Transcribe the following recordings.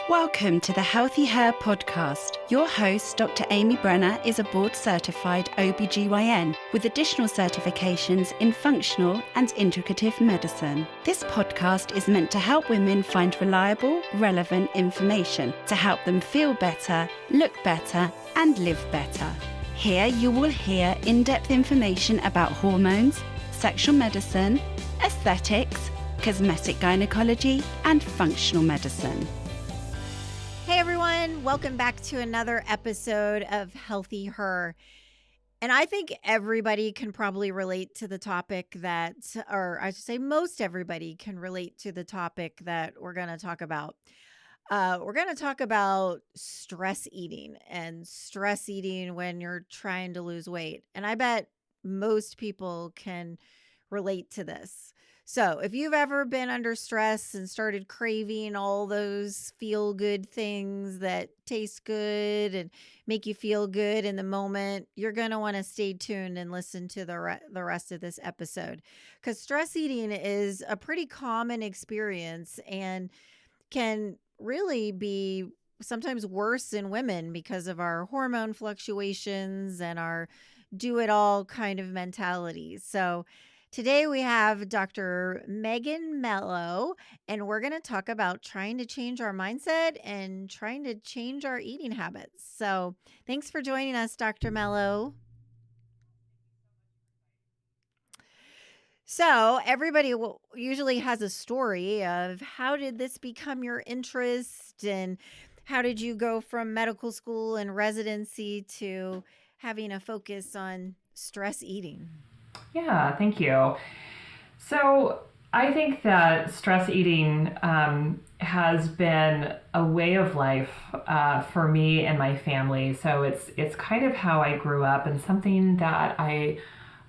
Welcome to the HealthiHer podcast. Your host, Dr. Amy Brenner, is a board-certified OBGYN with additional certifications in functional and integrative medicine. This podcast is meant to help women find reliable, relevant information to help them feel better, look better, and live better. Here you will hear in-depth information about hormones, sexual medicine, aesthetics, cosmetic gynecology, and functional medicine. Hey everyone, welcome back to another episode of HealthiHer. And I think everybody can probably relate to the topic that, or I should say most everybody can relate to the topic that we're going to talk about. We're going to talk about stress eating and stress eating when you're trying to lose weight. And I bet most people can relate to this. So if you've ever been under stress and started craving all those feel-good things that taste good and make you feel good in the moment, you're going to want to stay tuned and listen to the rest of this episode, because stress eating is a pretty common experience and can really be sometimes worse in women because of our hormone fluctuations and our do-it-all kind of mentality. So today we have Dr. Melo, and we're going to talk about trying to change our mindset and trying to change our eating habits. So thanks for joining us, Dr. Melo. So everybody usually has a story of how did this become your interest, and how did you go from medical school and residency to having a focus on stress eating? Yeah, thank you. So I think that stress eating has been a way of life for me and my family. So it's kind of how I grew up, and something that I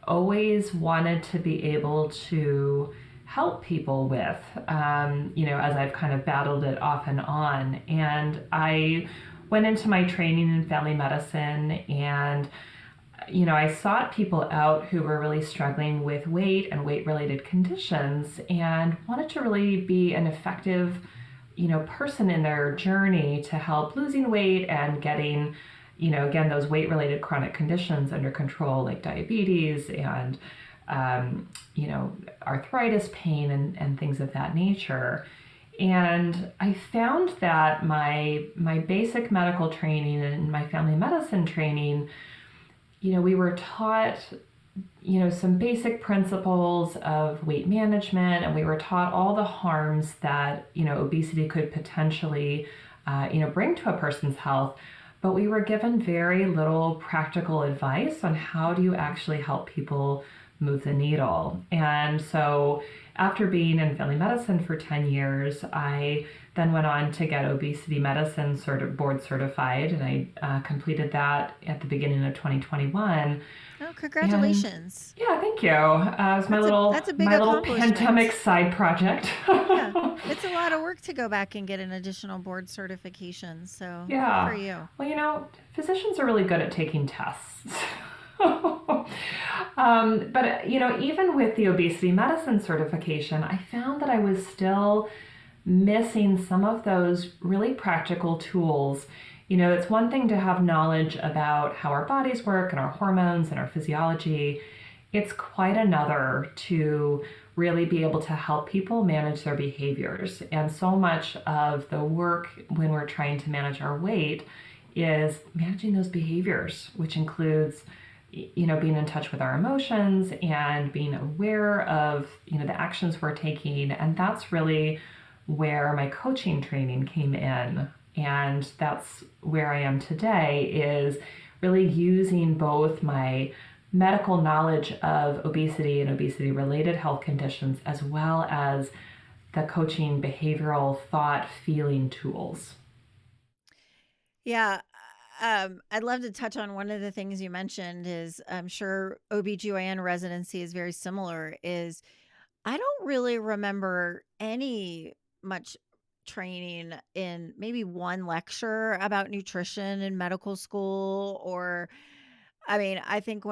always wanted to be able to help people with, as I've kind of battled it off and on. And I went into my training in family medicine, and I sought people out who were really struggling with weight and weight-related conditions and wanted to really be an effective, person in their journey to help losing weight and getting, again, those weight-related chronic conditions under control, like diabetes and, arthritis pain and things of that nature. And I found that my basic medical training and my family medicine training, we were taught, some basic principles of weight management, and we were taught all the harms that, obesity could potentially, bring to a person's health. But we were given very little practical advice on how do you actually help people move the needle. And so after being in family medicine for 10 years, I then went on to get obesity medicine board certified, and I completed that at the beginning of 2021. Oh, congratulations. And, yeah, thank you. It was my little pandemic side project. Yeah, it's a lot of work to go back and get an additional board certification. So yeah. Good for you. Well, physicians are really good at taking tests. But, even with the obesity medicine certification, I found that I was still missing some of those really practical tools. It's one thing to have knowledge about how our bodies work and our hormones and our physiology. It's quite another to really be able to help people manage their behaviors. And so much of the work when we're trying to manage our weight is managing those behaviors, which includes being in touch with our emotions and being aware of, the actions we're taking. And that's really where my coaching training came in. And that's where I am today, is really using both my medical knowledge of obesity and obesity-related health conditions, as well as the coaching behavioral thought feeling tools. Yeah. I'd love to touch on one of the things you mentioned is, I'm sure OBGYN residency is very similar, is I don't really remember any much training in maybe one lecture about nutrition in medical school. I think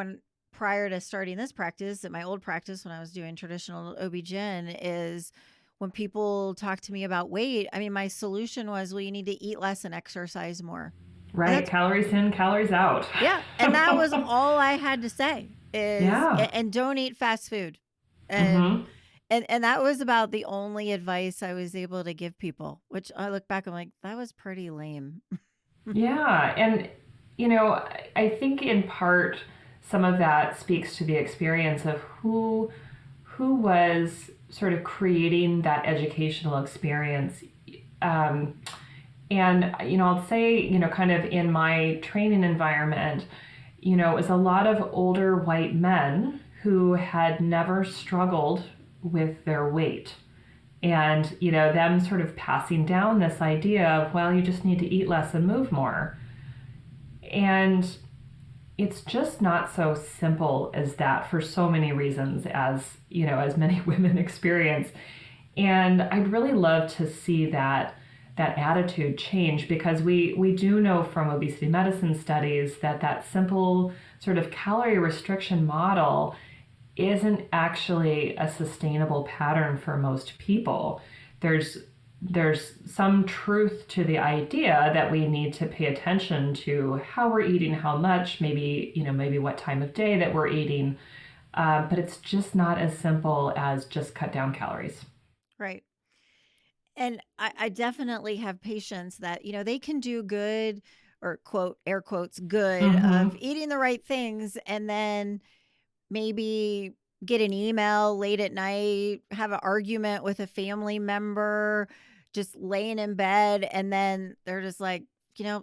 prior to starting this practice, at my old practice when I was doing traditional OB-GYN, is when people talk to me about weight, I mean, my solution was, well, you need to eat less and exercise more. Right. Calories in, calories out. Yeah. And that was all I had to say is, and don't eat fast food. And, and that was about the only advice I was able to give people, which I look back, I'm like, that was pretty lame. Yeah. And, I think in part, some of that speaks to the experience of who was sort of creating that educational experience. And, I'll say, kind of in my training environment, it was a lot of older white men who had never struggled with their weight. And, them sort of passing down this idea of, well, you just need to eat less and move more. And it's just not so simple as that for so many reasons, as many women experience. And I'd really love to see that attitude change, because we do know from obesity medicine studies that simple sort of calorie restriction model isn't actually a sustainable pattern for most people. There's some truth to the idea that we need to pay attention to how we're eating, how much, maybe what time of day that we're eating, but it's just not as simple as just cut down calories. Right. And I definitely have patients that, they can do good, or quote, air quotes, good of eating the right things, and then maybe get an email late at night, have an argument with a family member, just laying in bed, and then they're just like,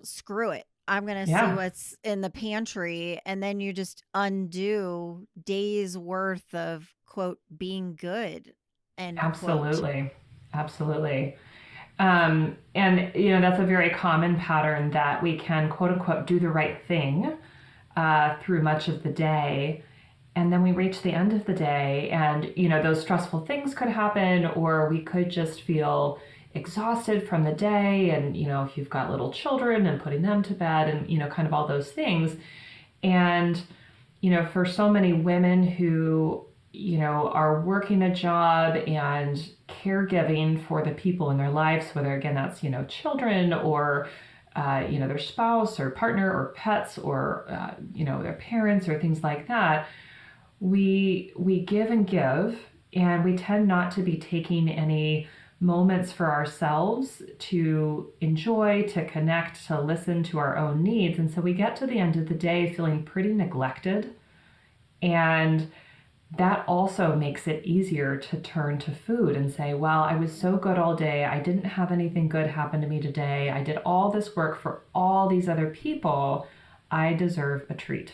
screw it. I'm going to see what's in the pantry. And then you just undo days worth of, quote, being good. And Absolutely. Absolutely. And, that's a very common pattern that we can, quote unquote, do the right thing through much of the day. And then we reach the end of the day and, those stressful things could happen, or we could just feel exhausted from the day. And, if you've got little children and putting them to bed and, kind of all those things. And, for so many women who, are working a job and caregiving for the people in their lives, whether again, that's, children or, their spouse or partner or pets or, their parents or things like that, we give and give, and we tend not to be taking any moments for ourselves to enjoy, to connect, to listen to our own needs. And so we get to the end of the day feeling pretty neglected. And that also makes it easier to turn to food and say, well, I was so good all day. I didn't have anything good happen to me today. I did all this work for all these other people. I deserve a treat.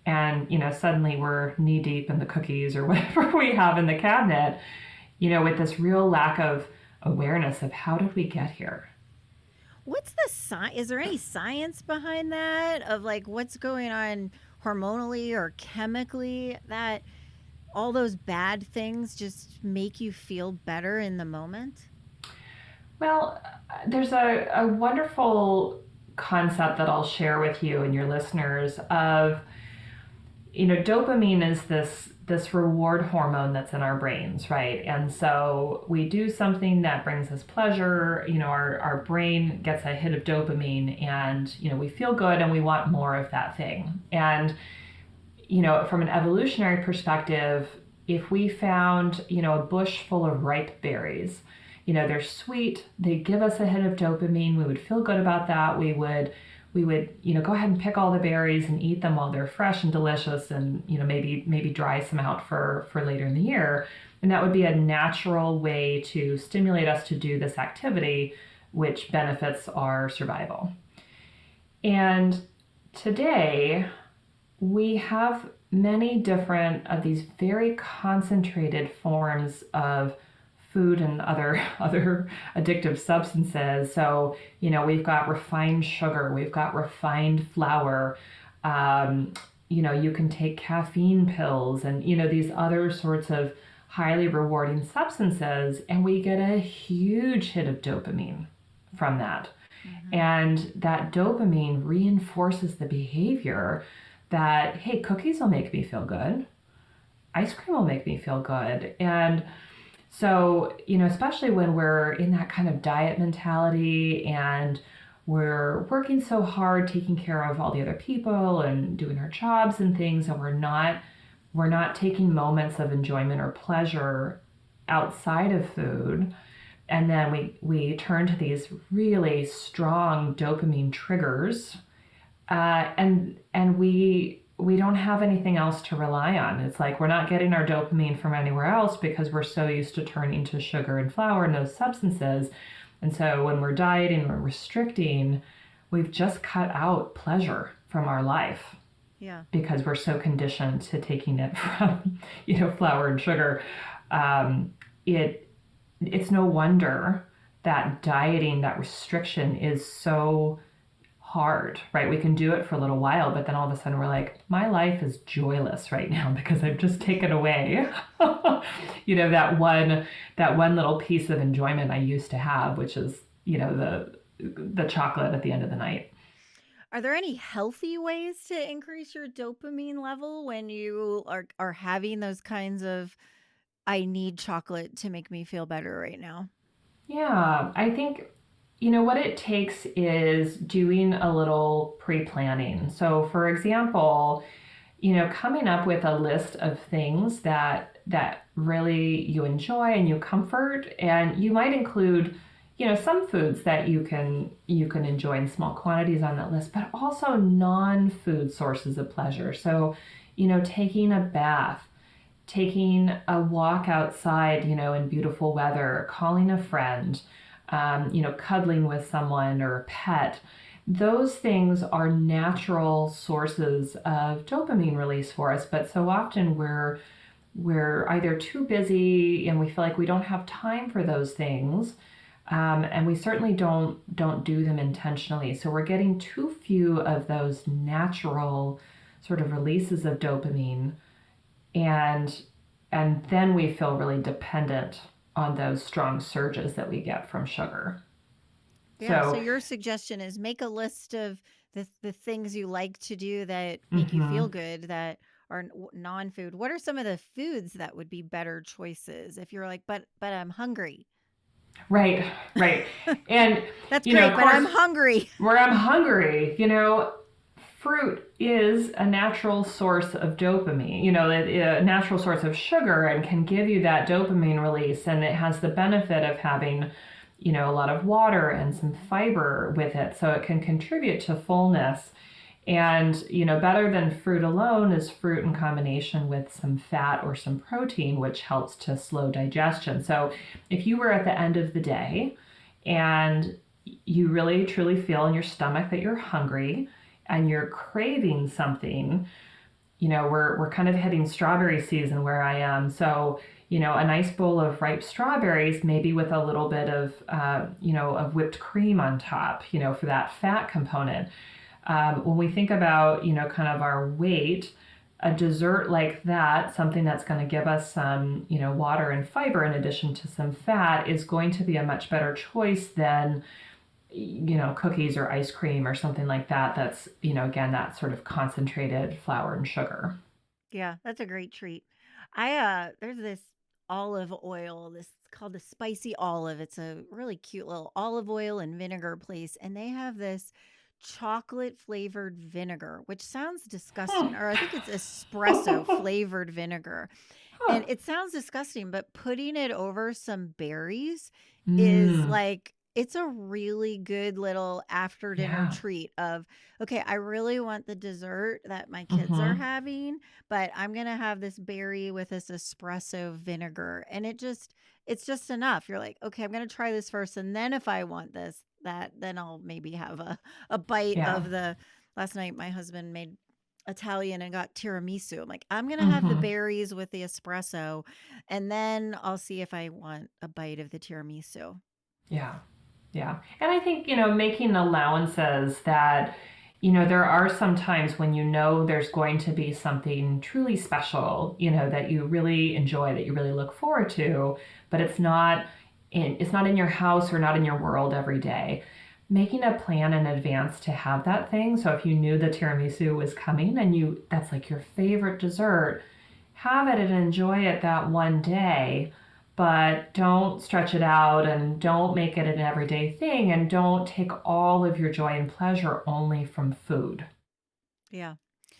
And, suddenly we're knee deep in the cookies or whatever we have in the cabinet, with this real lack of awareness of how did we get here? What's the science? Is there any science behind that, of like what's going on hormonally or chemically, that all those bad things just make you feel better in the moment? Well, there's a wonderful concept that I'll share with you and your listeners of, dopamine is this reward hormone that's in our brains, right? And so we do something that brings us pleasure, our brain gets a hit of dopamine and, we feel good and we want more of that thing. And, from an evolutionary perspective, if we found, a bush full of ripe berries, they're sweet, they give us a hit of dopamine, we would feel good about that. We would, go ahead and pick all the berries and eat them while they're fresh and delicious, and, maybe dry some out for later in the year. And that would be a natural way to stimulate us to do this activity, which benefits our survival. And today we have many different of these very concentrated forms of food and other addictive substances. So, we've got refined sugar, we've got refined flour, you can take caffeine pills and, these other sorts of highly rewarding substances, and we get a huge hit of dopamine from that. And that dopamine reinforces the behavior that, hey, cookies will make me feel good. Ice cream will make me feel good. And So, especially when we're in that kind of diet mentality and we're working so hard taking care of all the other people and doing our jobs and things, and we're not taking moments of enjoyment or pleasure outside of food. And then we turn to these really strong dopamine triggers, and we don't have anything else to rely on. It's like we're not getting our dopamine from anywhere else because we're so used to turning to sugar and flour and those substances. And so when we're dieting or restricting, we've just cut out pleasure from our life. Yeah. Because we're so conditioned to taking it from, flour and sugar. It's no wonder that dieting, that restriction is so hard, right? We can do it for a little while, but then all of a sudden we're like, my life is joyless right now because I've just taken away, that one little piece of enjoyment I used to have, which is, the chocolate at the end of the night. Are there any healthy ways to increase your dopamine level when you are having those kinds of, I need chocolate to make me feel better right now? Yeah, I think, what it takes is doing a little pre-planning. So, for example, coming up with a list of things that really you enjoy and you comfort, and you might include, some foods that you can enjoy in small quantities on that list, but also non-food sources of pleasure. So, taking a bath, taking a walk outside, in beautiful weather, calling a friend, cuddling with someone or a pet. Those things are natural sources of dopamine release for us, but so often we're either too busy and we feel like we don't have time for those things, and we certainly don't do them intentionally. So we're getting too few of those natural sort of releases of dopamine, and then we feel really dependent on those strong surges that we get from sugar. Yeah. So your suggestion is make a list of the things you like to do that make you feel good that are non-food. What are some of the foods that would be better choices if you're like, but I'm hungry? Right. And that's great, of but course, I'm hungry. Where I'm hungry, fruit is a natural source of dopamine, a natural source of sugar, and can give you that dopamine release. And it has the benefit of having, a lot of water and some fiber with it. So it can contribute to fullness. And, better than fruit alone is fruit in combination with some fat or some protein, which helps to slow digestion. So if you were at the end of the day and you really truly feel in your stomach that you're hungry and you're craving something, we're kind of hitting strawberry season where I am. So, a nice bowl of ripe strawberries, maybe with a little bit of, of whipped cream on top, for that fat component. When we think about, kind of our weight, a dessert like that, something that's going to give us some, water and fiber in addition to some fat, is going to be a much better choice than, cookies or ice cream or something like that. That's, again, that sort of concentrated flour and sugar. Yeah, that's a great treat. There's this olive oil, this called the spicy olive. It's a really cute little olive oil and vinegar place, and they have this chocolate flavored vinegar, which sounds disgusting, or I think it's espresso flavored vinegar. And it sounds disgusting, but putting it over some berries is like, it's a really good little after dinner treat of, okay, I really want the dessert that my kids are having, but I'm going to have this berry with this espresso vinegar. And it's just enough. You're like, okay, I'm going to try this first. And then if I want then I'll maybe have a bite of last night my husband made Italian and got tiramisu. I'm like, I'm going to have the berries with the espresso, and then I'll see if I want a bite of the tiramisu. Yeah. And I think, making allowances that, there are some times when there's going to be something truly special, that you really enjoy, that you really look forward to, but it's not in your house or not in your world every day. Making a plan in advance to have that thing. So if you knew the tiramisu was coming and that's like your favorite dessert, have it and enjoy it that one day, but don't stretch it out and don't make it an everyday thing, and don't take all of your joy and pleasure only from food. Yeah.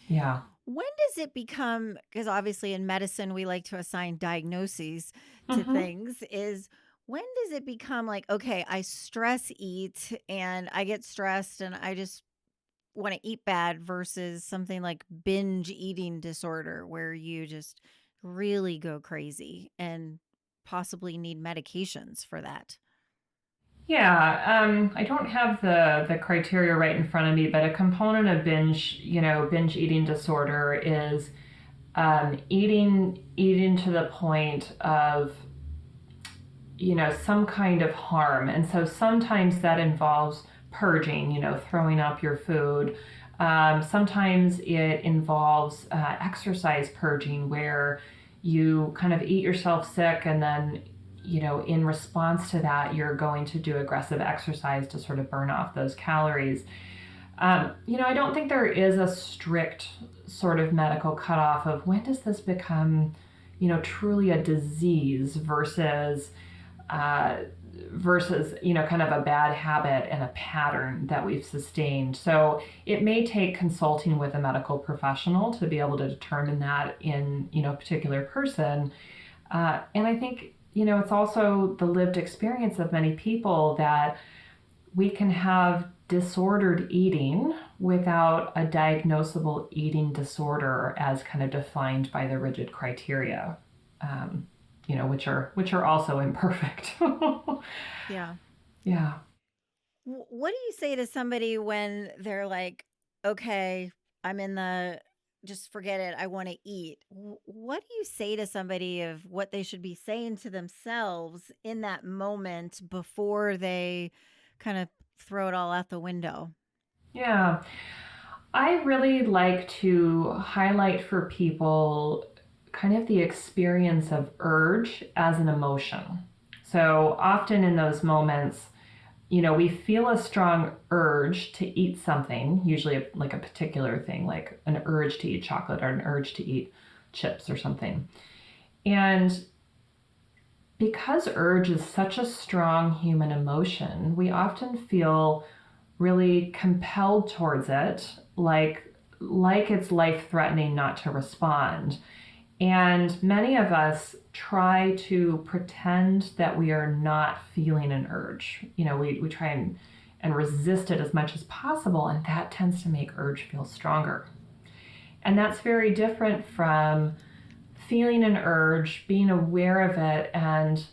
Yeah. When does it become, because obviously in medicine we like to assign diagnoses to Mm-hmm. things, is when does it become like, okay, I stress eat and I get stressed and I just want to eat bad versus something like binge eating disorder where you just really go crazy and possibly need medications for that? Yeah, I don't have the criteria right in front of me, but a component of binge eating disorder is eating to the point of some kind of harm, and so sometimes that involves purging, throwing up your food. Sometimes it involves exercise purging, where you kind of eat yourself sick, and then in response to that, you're going to do aggressive exercise to sort of burn off those calories. I don't think there is a strict sort of medical cutoff of when does this become, truly a disease uh, versus kind of a bad habit and a pattern that we've sustained. So it may take consulting with a medical professional to be able to determine that in a particular person. And I think it's also the lived experience of many people that we can have disordered eating without a diagnosable eating disorder as kind of defined by the rigid criteria, which are also imperfect. Yeah. Yeah. What do you say to somebody when they're like, okay, I'm in the just forget it, I want to eat? What do you say to somebody of what they should be saying to themselves in that moment before they kind of throw it all out the window? Yeah. I really like to highlight for people kind of the experience of urge as an emotion. So often in those moments, we feel a strong urge to eat something, usually like a particular thing, like an urge to eat chocolate or an urge to eat chips or something. And because urge is such a strong human emotion, we often feel really compelled towards it, like it's life threatening not to respond. And many of us try to pretend that we are not feeling an urge. We try and resist it as much as possible, and that tends to make urge feel stronger. And that's very different from feeling an urge, being aware of it, and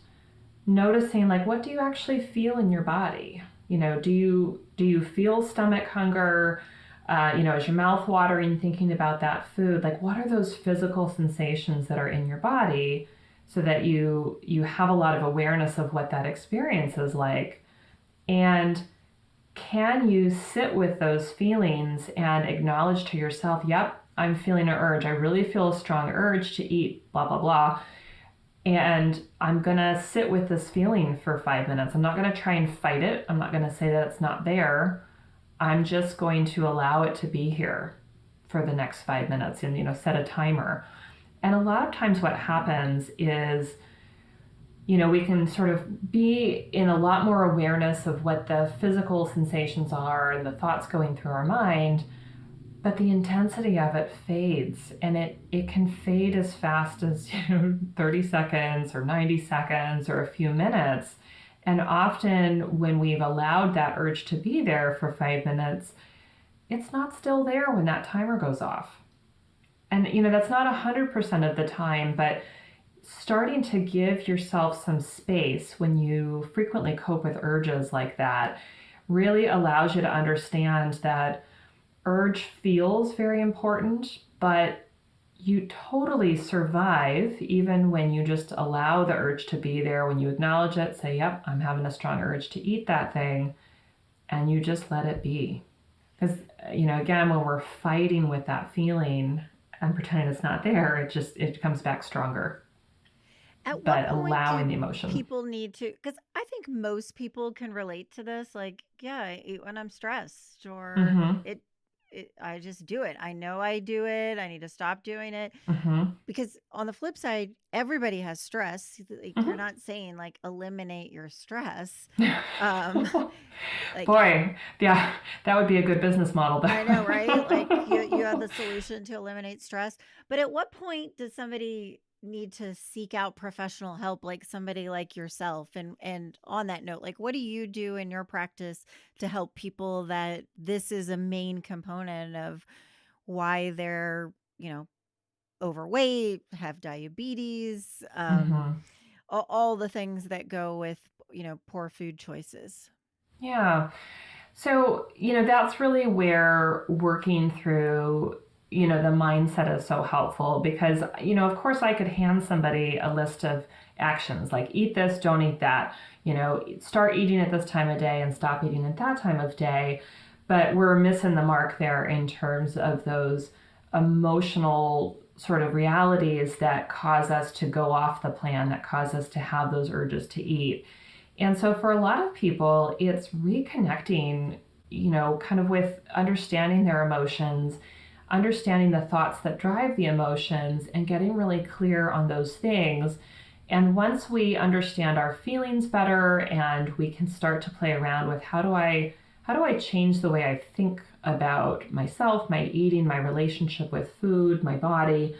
noticing, like, what do you actually feel in your body? Do you feel stomach hunger? Is your mouth watering thinking about that food? Like, what are those physical sensations that are in your body, so that you have a lot of awareness of what that experience is like? And can you sit with those feelings and acknowledge to yourself, yep, I'm feeling an urge. I really feel a strong urge to eat blah, blah, blah. And I'm going to sit with this feeling for 5 minutes. I'm not going to try and fight it. I'm not going to say that it's not there. I'm just going to allow it to be here for the next 5 minutes, and, set a timer. And a lot of times what happens is, we can sort of be in a lot more awareness of what the physical sensations are and the thoughts going through our mind, but the intensity of it fades, and it can fade as fast as 30 seconds or 90 seconds or a few minutes. And often when we've allowed that urge to be there for 5 minutes, it's not still there when that timer goes off. And that's not 100% of the time, but starting to give yourself some space when you frequently cope with urges like that really allows you to understand that urge feels very important, but you totally survive even when you just allow the urge to be there. When you acknowledge it, say, yep, I'm having a strong urge to eat that thing, and you just let it be. Because, again, when we're fighting with that feeling and pretending it's not there, it comes back stronger. At what But point allowing do the emotion. people need to? Because I think most people can relate to this. Like, yeah, I eat when I'm stressed, or Mm-hmm. it I just do it. I know I do it. I need to stop doing it. Mm-hmm. Because on the flip side, everybody has stress. Like, you're Mm-hmm. not saying like eliminate your stress. Um, like, Boy, yeah, that would be a good business model. I know, right? Like, you have But the solution to eliminate stress. But at what point does somebody need to seek out professional help, like somebody like yourself? And on that note, like, what do you do in your practice to help people that this is a main component of why they're, overweight, have diabetes, hmm all the things that go with, poor food choices? Yeah. So, that's really where working through, the mindset is so helpful because, of course, I could hand somebody a list of actions like eat this, don't eat that, start eating at this time of day and stop eating at that time of day. But we're missing the mark there in terms of those emotional sort of realities that cause us to go off the plan, that cause us to have those urges to eat. And so for a lot of people, it's reconnecting, kind of with understanding their emotions, understanding the thoughts that drive the emotions, and getting really clear on those things. And once we understand our feelings better and we can start to play around with how do I change the way I think about myself, my eating, my relationship with food, my body,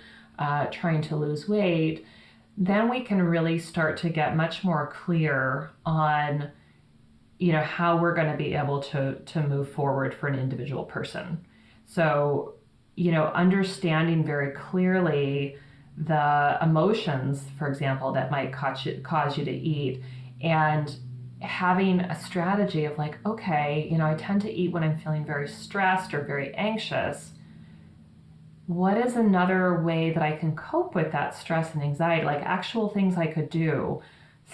trying to lose weight, then we can really start to get much more clear on how we're going to be able to move forward for an individual person. So understanding very clearly the emotions, for example, that might cause you to eat, and having a strategy of like, okay, I tend to eat when I'm feeling very stressed or very anxious. What is another way that I can cope with that stress and anxiety? Like actual things I could do,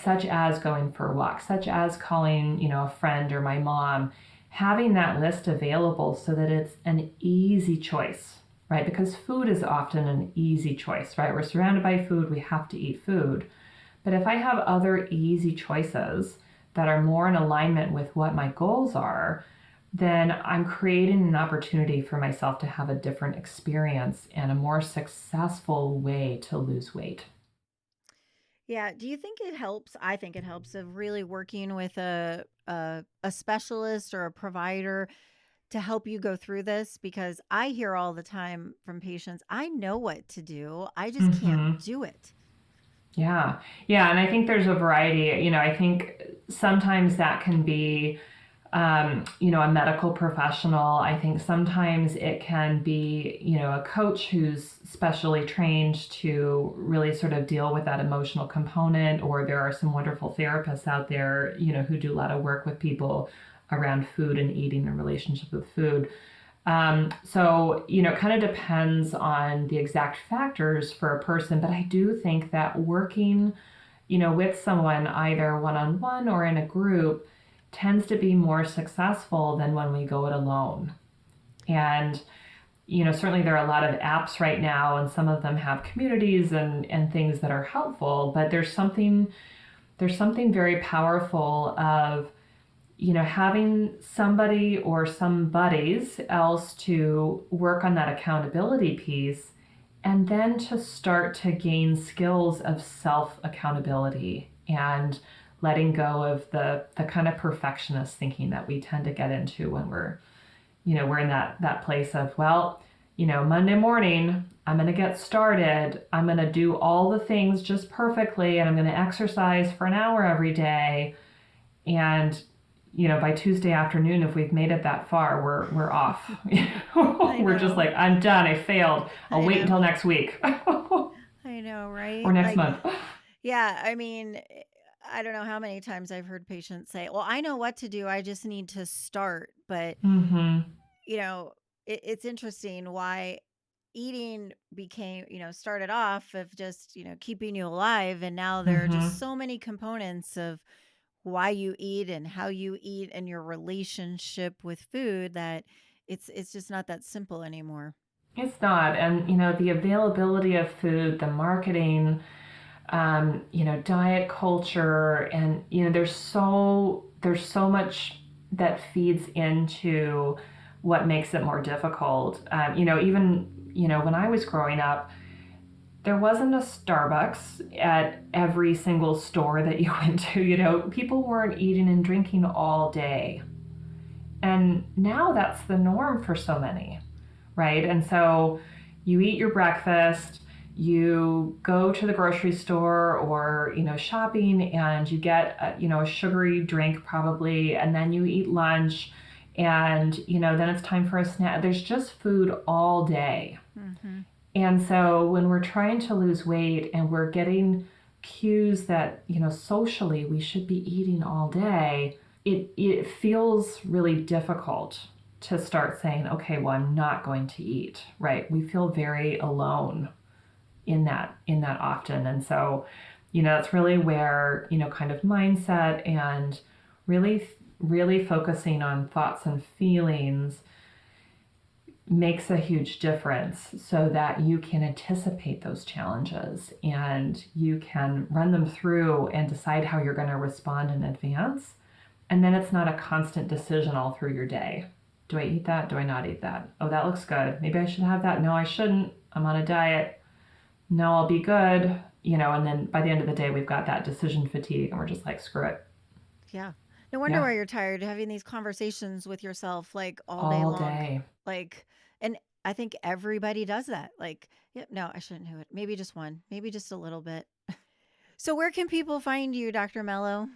such as going for a walk, such as calling, a friend or my mom, having that list available so that it's an easy choice, right? Because food is often an easy choice, right? We're surrounded by food, we have to eat food. But if I have other easy choices that are more in alignment with what my goals are, then I'm creating an opportunity for myself to have a different experience and a more successful way to lose weight. Yeah. Do you think it helps? I think it helps of really working with a specialist or a provider to help you go through this, because I hear all the time from patients, I know what to do, I just can't hmm do it. Yeah. Yeah. And I think there's a variety. I think sometimes that can be, a medical professional. I think sometimes it can be, a coach who's specially trained to really sort of deal with that emotional component, or there are some wonderful therapists out there, who do a lot of work with people around food and eating and relationship with food. So, it kind of depends on the exact factors for a person, but I do think that working, with someone either one-on-one or in a group tends to be more successful than when we go it alone. And, certainly there are a lot of apps right now, and some of them have communities and things that are helpful, but there's something very powerful of having somebody or some buddies else to work on that accountability piece, and then to start to gain skills of self accountability and letting go of the kind of perfectionist thinking that we tend to get into when we're in that place of, well, Monday morning, I'm going to get started. I'm going to do all the things just perfectly, and I'm going to exercise for an hour every day. And by Tuesday afternoon, if we've made it that far, we're off. We're just know. like, I'm done. I failed. I'll I wait know. until next week I know, or right? next Like, month. yeah, I mean, I don't know how many times I've heard patients say, well, I know what to do, I just need to start. But, Mm-hmm. you know, it's interesting why eating became, started off of just, keeping you alive. And now there are Mm-hmm. just so many components of why you eat and how you eat and your relationship with food that it's just not that simple anymore. It's not. And, the availability of food, the marketing, diet culture, and, there's so much that feeds into what makes it more difficult. Even when I was growing up, there wasn't a Starbucks at every single store that you went to. People weren't eating and drinking all day. And now that's the norm for so many, right? And so you eat your breakfast, you go to the grocery store or, shopping, and you get, a sugary drink probably, and then you eat lunch, and, then it's time for a snack. There's just food all day. Mm-hmm. And so when we're trying to lose weight and we're getting cues that, socially we should be eating all day, it feels really difficult to start saying, okay, well, I'm not going to eat, right? We feel very alone in that often. And so, that's really where, kind of mindset and really, really focusing on thoughts and feelings makes a huge difference, so that you can anticipate those challenges and you can run them through and decide how you're going to respond in advance. And then it's not a constant decision all through your day. Do I eat that? Do I not eat that? Oh, that looks good. Maybe I should have that. No, I shouldn't. I'm on a diet. No, I'll be good. And then by the end of the day, we've got that decision fatigue and we're just like, screw it. Yeah. No wonder why you're tired, having these conversations with yourself like all day long. Like, and I think everybody does that. Like, no, I shouldn't do it. Maybe just one, maybe just a little bit. So where can people find you, Dr. Melo?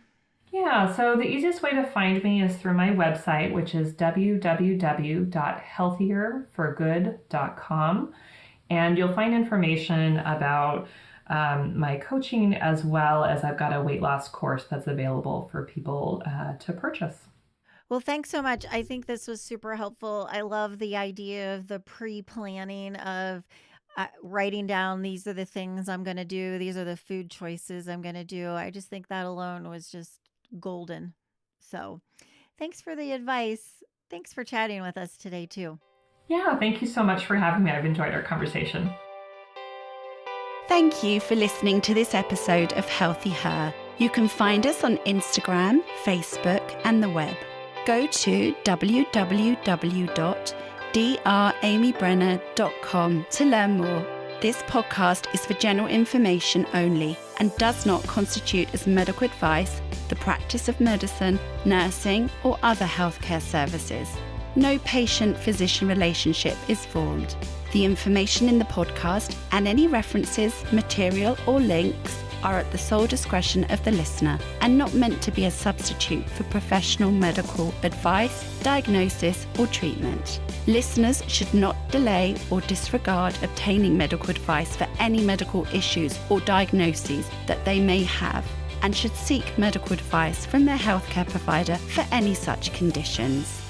Yeah, so the easiest way to find me is through my website, which is www.healthierforgood.com. And you'll find information about my coaching, as well as I've got a weight loss course that's available for people to purchase. Well, thanks so much. I think this was super helpful. I love the idea of the pre-planning of writing down, these are the things I'm going to do. These are the food choices I'm going to do. I just think that alone was just golden. So thanks for the advice. Thanks for chatting with us today too. Yeah, thank you so much for having me. I've enjoyed our conversation. Thank you for listening to this episode of HealthiHer. You can find us on Instagram, Facebook, and the web. Go to www.dramybrenner.com to learn more. This podcast is for general information only and does not constitute as medical advice, the practice of medicine, nursing, or other healthcare services. No patient-physician relationship is formed. The information in the podcast and any references, material, or links are at the sole discretion of the listener and not meant to be a substitute for professional medical advice, diagnosis, or treatment. Listeners should not delay or disregard obtaining medical advice for any medical issues or diagnoses that they may have, and should seek medical advice from their healthcare provider for any such conditions.